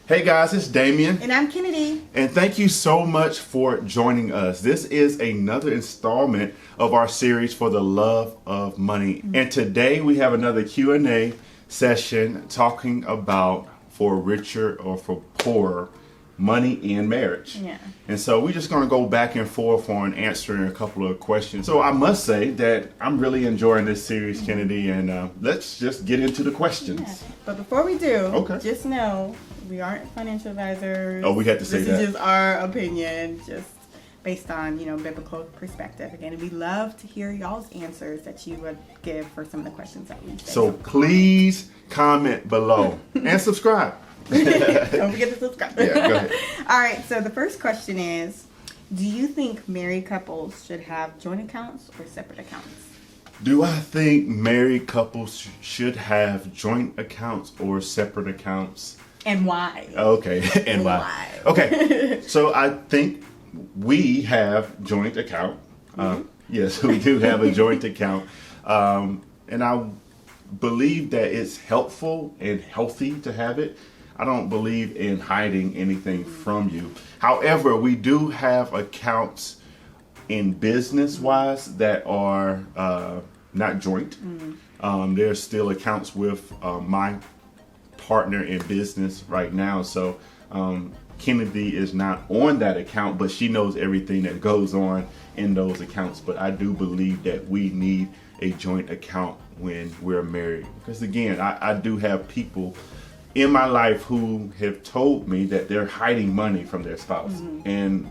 Hey guys, it's Damien. And I'm Kenady. And thank you so much for joining us. This is another installment of our series for the love of money. Mm-hmm. And today we have another Q&A session talking about for richer or for poorer, money in marriage. Yeah. And so we're just going to go back and forth on answering a couple of questions. So I must say that I'm really enjoying this series, Kenady, and let's just get into the questions. Yeah. But before we do, okay, just know we aren't financial advisors. Oh, we had to say that. This is just our opinion, just based on, biblical perspective. Again, we love to hear y'all's answers that you would give for some of the questions that we say. So please comment below and subscribe. Don't forget to subscribe. Yeah, go ahead. All right, so the first question is, do you think married couples should have joint accounts or separate accounts? Do I think married couples should have joint accounts or separate accounts? And why? Okay, and why? Okay, so I think we have joint account. Yes, we do have a joint account. And I believe that it's helpful and healthy to have it. I don't believe in hiding anything from you. However, we do have accounts in business-wise that are not joint. There's still accounts with my partner in business right now. So Kenady is not on that account, but she knows everything that goes on in those accounts. But I do believe that we need a joint account when we're married. Because again, I do have people in my life who have told me that they're hiding money from their spouse. And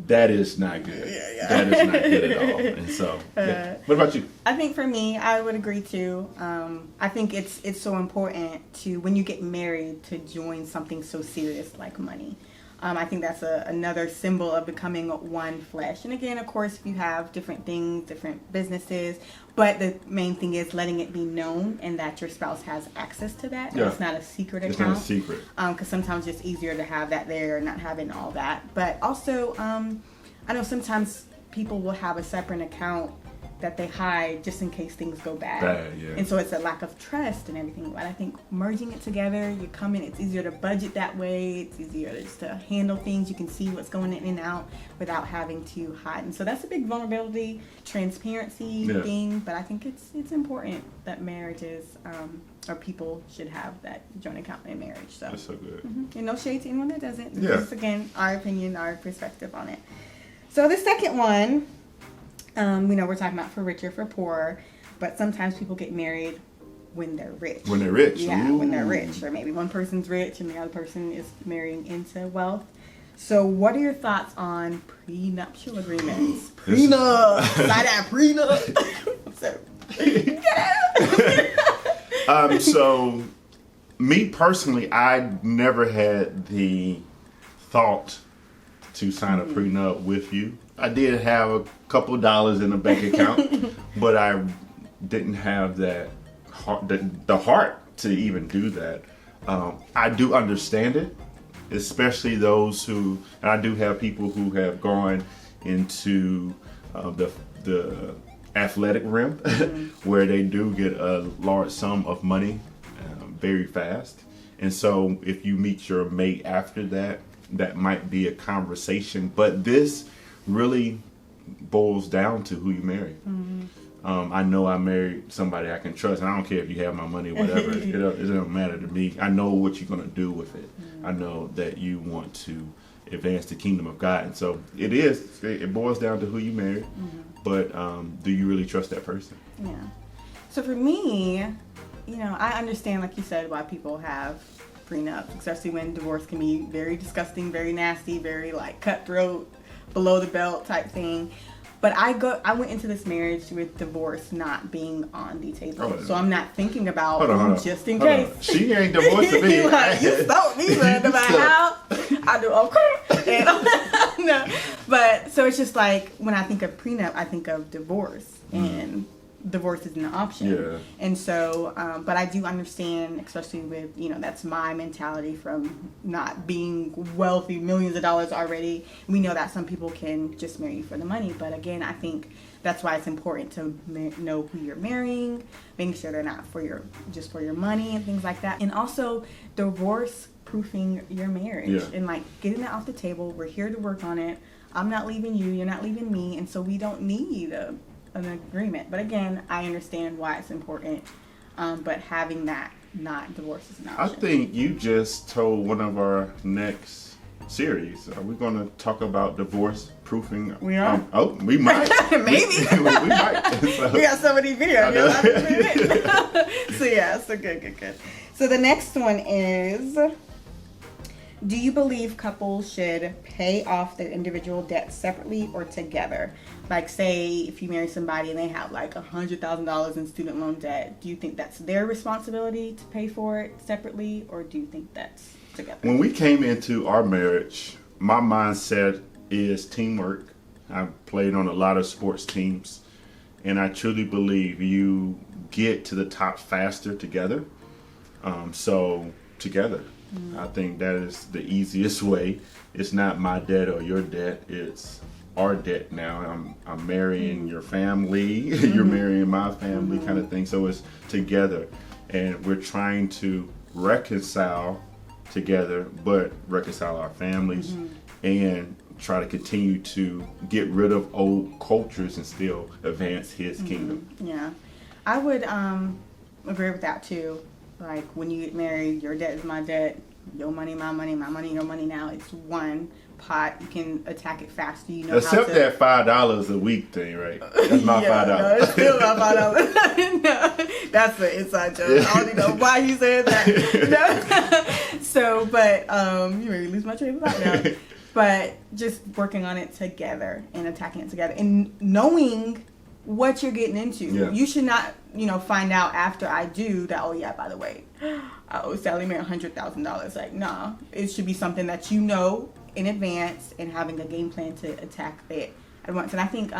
that is not good. Yeah. That is not good at all. And so, yeah. What about you? I think for me, I would agree too. I think it's so important to, when you get married, to join something so serious like money. I think that's another symbol of becoming one flesh. And again, of course, if you have different things, different businesses, but the main thing is letting it be known and that your spouse has access to that. Yeah. It's not a secret account. It's not a secret. Because sometimes it's easier to have that there, not having all that. But also, I know sometimes people will have a separate account that they hide just in case things go bad. Yeah. And so it's a lack of trust and everything. But I think merging it together, you come in, it's easier to budget that way. It's easier just to handle things. You can see what's going in and out without having to hide. And so that's a big vulnerability, transparency thing. But I think it's important that marriages or people should have that joint account in marriage. So that's so good. And no shade to anyone that doesn't. Yeah. This is, again, our opinion, our perspective on it. So the second one, we know we're talking about for richer, for poorer, but sometimes people get married when they're rich. When they're rich. Yeah, Ooh. when they're rich. Or maybe one person's rich and the other person is marrying into wealth. So what are your thoughts on prenuptial agreements? Prenup! Not that prenup! So, me personally, I never had the thought to sign a prenup with you. I did have a couple dollars in a bank account, but I didn't have that the heart to even do that. I do understand it, especially those who, and I do have people who have gone into the athletic rim where they do get a large sum of money very fast. And so if you meet your mate after that, that might be a conversation. But this really boils down to who you marry. I know I married somebody I can trust, and I don't care if you have my money or whatever. it doesn't matter to me. I know what you're going to do with it. I know that you want to advance the kingdom of God. And so it boils down to who you marry. But do you really trust that person? Yeah. So for me, I understand, like you said, why people have prenups, especially when divorce can be very disgusting, very nasty, very like cutthroat, below the belt type thing. But I went into this marriage with divorce not being on the table. So I'm not thinking about hold on. Just in case. She ain't divorcing me. Like, you don't either, no matter how I do okay. No. But so it's just like when I think of prenup, I think of divorce. And divorce isn't an option. Yeah. And so, but I do understand, especially with, that's my mentality from not being wealthy, millions of dollars already. We know that some people can just marry you for the money. But again, I think that's why it's important to know who you're marrying, making sure they're not just for your money and things like that. And also divorce proofing your marriage and like getting that off the table. We're here to work on it. I'm not leaving you. You're not leaving me. And so we don't need an agreement. But again, I understand why it's important. But having that, not divorce is an option. I think you just told one of our next series. Are we going to talk about divorce proofing? We are? We might. Maybe. we might. So, we got so many videos. So good. So the next one is, do you believe couples should pay off their individual debts separately or together? Like, say, if you marry somebody and they have like $100,000 in student loan debt, do you think that's their responsibility to pay for it separately, or do you think that's together? When we came into our marriage, my mindset is teamwork. I've played on a lot of sports teams, and I truly believe you get to the top faster together. So together. I think that is the easiest way. It's not my debt or your debt. It's our debt now. I'm marrying your family. You're marrying my family, kind of thing. So it's together. And we're trying to reconcile together, but reconcile our families and try to continue to get rid of old cultures and still advance his kingdom. Yeah. I would agree with that too. Like, when you get married, your debt is my debt, your money, my money, your money. Now it's one pot. You can attack it faster. Except that $5 a week thing, right? That's my $5. No, it's still not $5. No, that's an inside joke. I don't even know why you said that. No. So, but you made me lose my train of thought now. But just working on it together and attacking it together and knowing what you're getting into. Yeah. You should not, find out after I do that, oh yeah, by the way, I owe Sally Mae $100,000. Like, nah, it should be something that you know in advance and having a game plan to attack it at once. And I think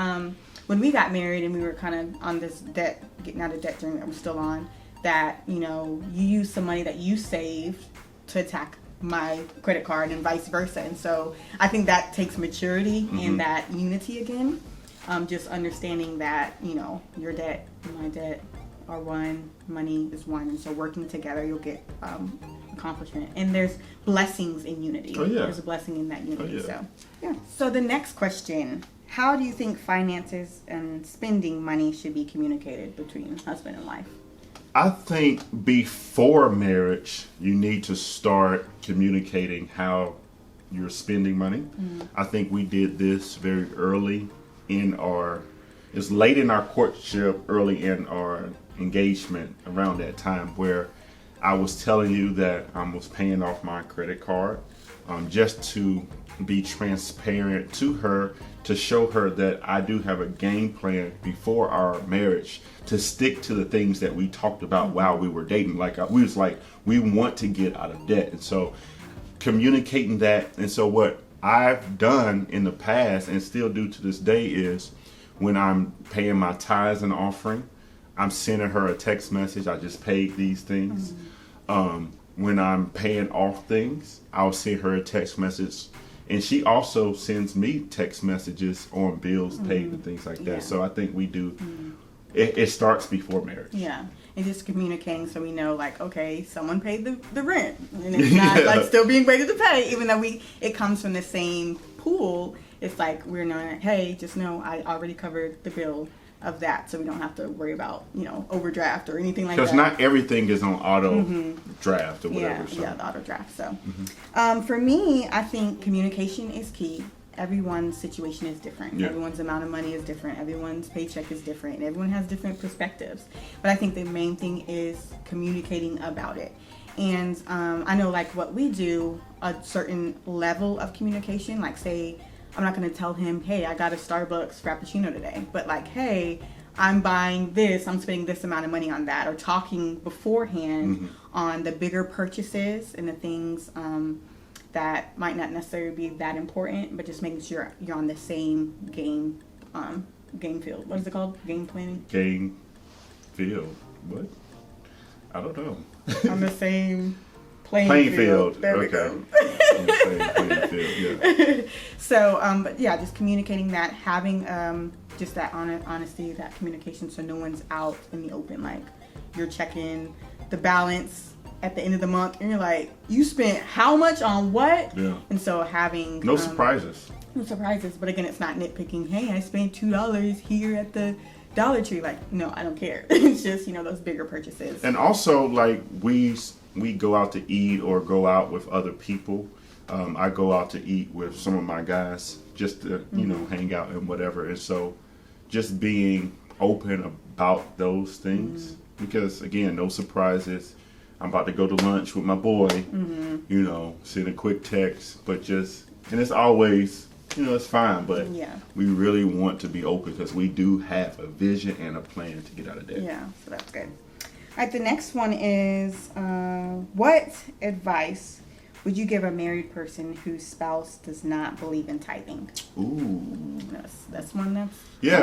when we got married and we were kind of on this debt, getting out of debt journey that we're still on, that, you use some money that you saved to attack my credit card and vice versa. And so I think that takes maturity and that unity again. Just understanding that, your debt and my debt are one, money is one, and so working together you'll get accomplishment. And there's blessings in unity. Oh, yeah. There's a blessing in that unity. Oh, yeah. So, yeah. So the next question, how do you think finances and spending money should be communicated between husband and wife? I think before marriage, you need to start communicating how you're spending money. I think we did this very early it's late in our courtship, early in our engagement, around that time where I was telling you that I was paying off my credit card, just to be transparent to her, to show her that I do have a game plan before our marriage to stick to the things that we talked about while we were dating. We want to get out of debt. And so communicating that. And so what I've done in the past and still do to this day is when I'm paying my tithes and offering, I'm sending her a text message. I just paid these things. When I'm paying off things, I'll send her a text message. And she also sends me text messages on bills paid and things like that. Yeah. So I think we do, it starts before marriage. Yeah. And just communicating so we know, like, okay, someone paid the rent. And it's not like still being waited to pay, even though it comes from the same pool. It's like we're knowing, hey, just know I already covered the bill of that, so we don't have to worry about, overdraft or anything like that. Because not everything is on auto draft or whatever. Yeah, so. yeah, the auto draft. So for me, I think communication is key. Everyone's situation is different. Yeah. Everyone's amount of money is different. Everyone's paycheck is different. And everyone has different perspectives. But I think the main thing is communicating about it. And I know, like, what we do, a certain level of communication, like, say, I'm not going to tell him, hey, I got a Starbucks Frappuccino today. But, like, hey, I'm buying this, I'm spending this amount of money on that. Or talking beforehand on the bigger purchases and the things that might not necessarily be that important, but just making sure you're on the same game field. What is it called? Game planning? Game field. What? I don't know. On the same playing field. There we go. On the same playing field, yeah. So, but yeah, just communicating that, having just that honesty, that communication, so no one's out in the open. Like, you're checking the balance at the end of the month, and you're like, you spent how much on what? Yeah. And so having No surprises. No surprises. But again, it's not nitpicking. Hey, I spent $2 here at the Dollar Tree. Like, no, I don't care. It's just, those bigger purchases. And also, like, we go out to eat or go out with other people. I go out to eat with some of my guys just to, hang out and whatever. And so just being open about those things, because again, no surprises. I'm about to go to lunch with my boy, send a quick text, but and it's always, it's fine, but we really want to be open because we do have a vision and a plan to get out of that. Yeah, so that's good. All right, the next one is, what advice would you give a married person whose spouse does not believe in tithing? Ooh. That's one that's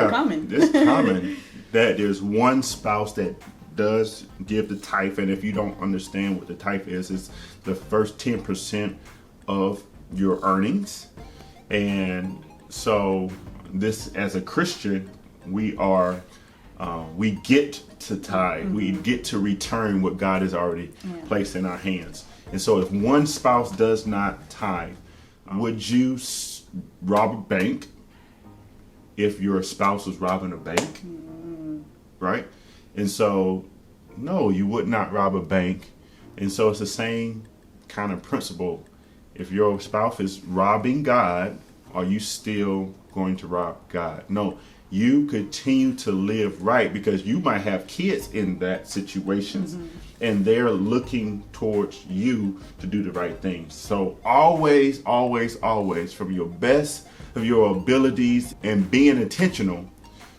common. It's common that there's one spouse that does give the tithe, and if you don't understand what the tithe is, it's the first 10% of your earnings. And so this, as a Christian, we get to tithe. We get to return what God has already placed in our hands. And so if one spouse does not tithe, would you rob a bank if your spouse was robbing a bank? Right? And so, no, you would not rob a bank. And so it's the same kind of principle. If your spouse is robbing God, are you still going to rob God? No, you continue to live right, because you might have kids in that situation and they're looking towards you to do the right things. So always, always, always, from your best of your abilities and being intentional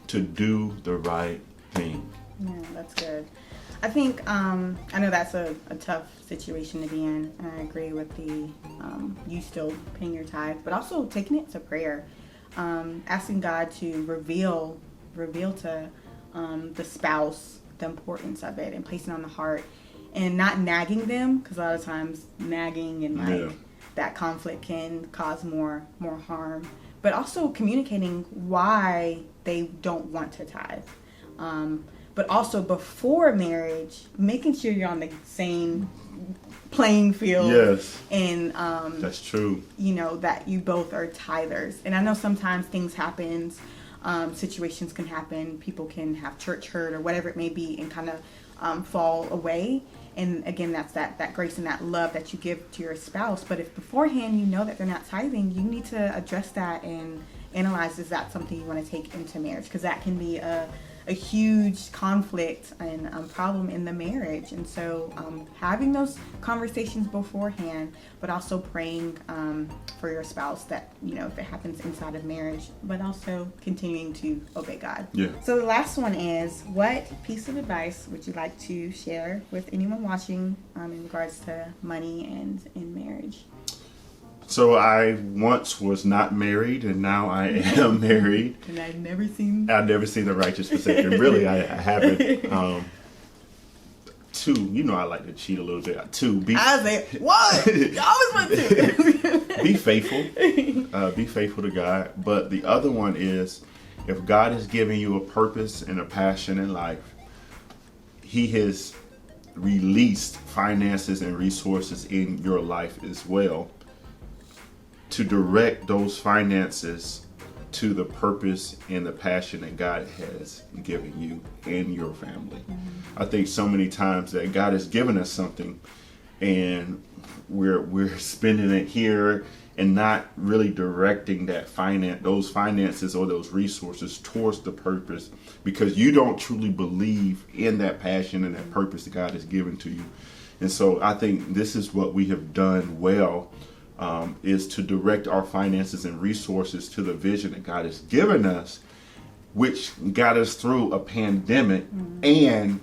to do the right thing. Yeah, that's good. I think, I know that's a tough situation to be in, and I agree with the, you still paying your tithe, but also taking it to prayer, asking God to reveal to the spouse the importance of it and placing it on the heart, and not nagging them, because a lot of times nagging and that conflict can cause more harm, but also communicating why they don't want to tithe. But also before marriage, making sure you're on the same playing field. Yes. And that's true. That you both are tithers. And I know sometimes things happen, situations can happen, people can have church hurt or whatever it may be, and kind of fall away. And again, that's that grace and that love that you give to your spouse. But if beforehand you know that they're not tithing, you need to address that and analyze, is that something you want to take into marriage? Because that can be a huge conflict and problem in the marriage. And so having those conversations beforehand, but also praying for your spouse that, if it happens inside of marriage, but also continuing to obey God. Yeah. So the last one is, what piece of advice would you like to share with anyone watching in regards to money and in marriage? So I once was not married, and now I am married. And I've never seen the righteous forsaken. Really, I haven't. Two, I like to cheat a little bit. I was like, what? You always want to. Be faithful. Be faithful to God. But the other one is, if God has given you a purpose and a passion in life, He has released finances and resources in your life as well, to direct those finances to the purpose and the passion that God has given you and your family. I think so many times that God has given us something and we're spending it here and not really directing those finances or those resources towards the purpose, because you don't truly believe in that passion and that purpose that God has given to you. And so I think this is what we have done well, is to direct our finances and resources to the vision that God has given us, which got us through a pandemic and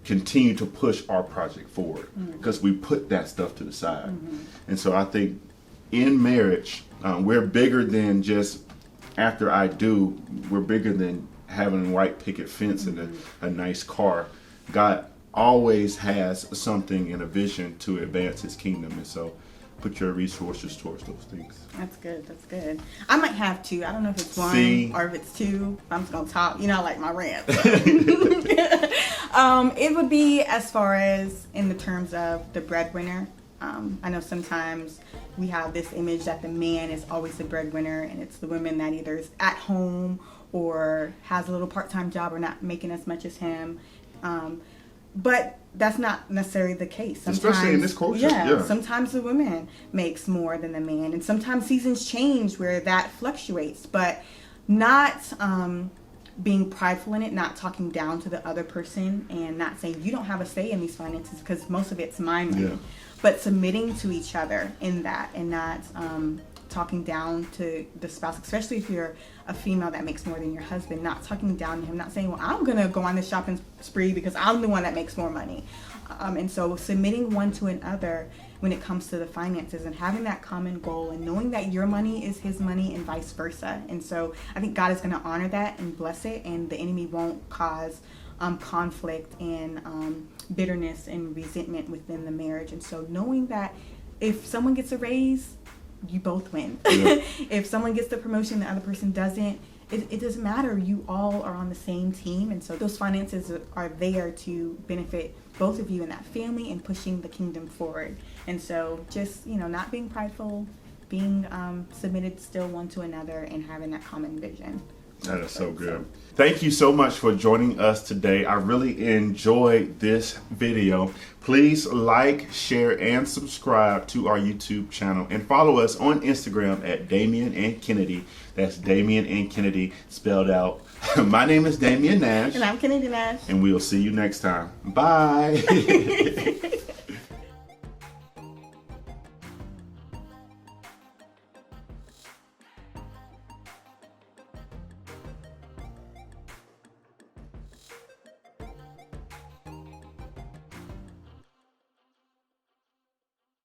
continue to push our project forward, because we put that stuff to the side. And so I think in marriage, we're bigger than just after I do, we're bigger than having white picket fence and a nice car. God always has something and a vision to advance his kingdom, and so put your resources towards those things. That's good. That's good. I might have two. I don't know if it's one or if it's two. I'm just gonna talk. You know, I like my rant. So. It would be as far as in the terms of the breadwinner. I know sometimes we have this image that the man is always the breadwinner, and it's the woman that either is at home or has a little part-time job or not making as much as him. But that's not necessarily the case. Sometimes, especially in this culture. Yeah, sometimes the woman makes more than the man. And sometimes seasons change where that fluctuates. But not being prideful in it, not talking down to the other person, and not saying you don't have a say in these finances because most of it's my money. Yeah. But submitting to each other in that, and not talking down to the spouse, especially if you're a female that makes more than your husband, not talking down to him, not saying, well, I'm going to go on this shopping spree because I'm the one that makes more money. And so submitting one to another when it comes to the finances and having that common goal and knowing that your money is his money and vice versa. And so I think God is going to honor that and bless it, and the enemy won't cause conflict and bitterness and resentment within the marriage. And so knowing that if someone gets a raise, you both win. Yeah. If someone gets the promotion, the other person doesn't, it doesn't matter. You all are on the same team. And so those finances are there to benefit both of you in that family and pushing the kingdom forward. And so just, not being prideful, being submitted still one to another, and having that common vision. That is so good. Thank you so much for joining us today. I really enjoyed this video. Please like, share, and subscribe to our YouTube channel, and follow us on Instagram at Damien and Kenady. That's Damien and Kenady spelled out. My name is Damien Nash. And I'm Kenady Nash. And we'll see you next time. Bye.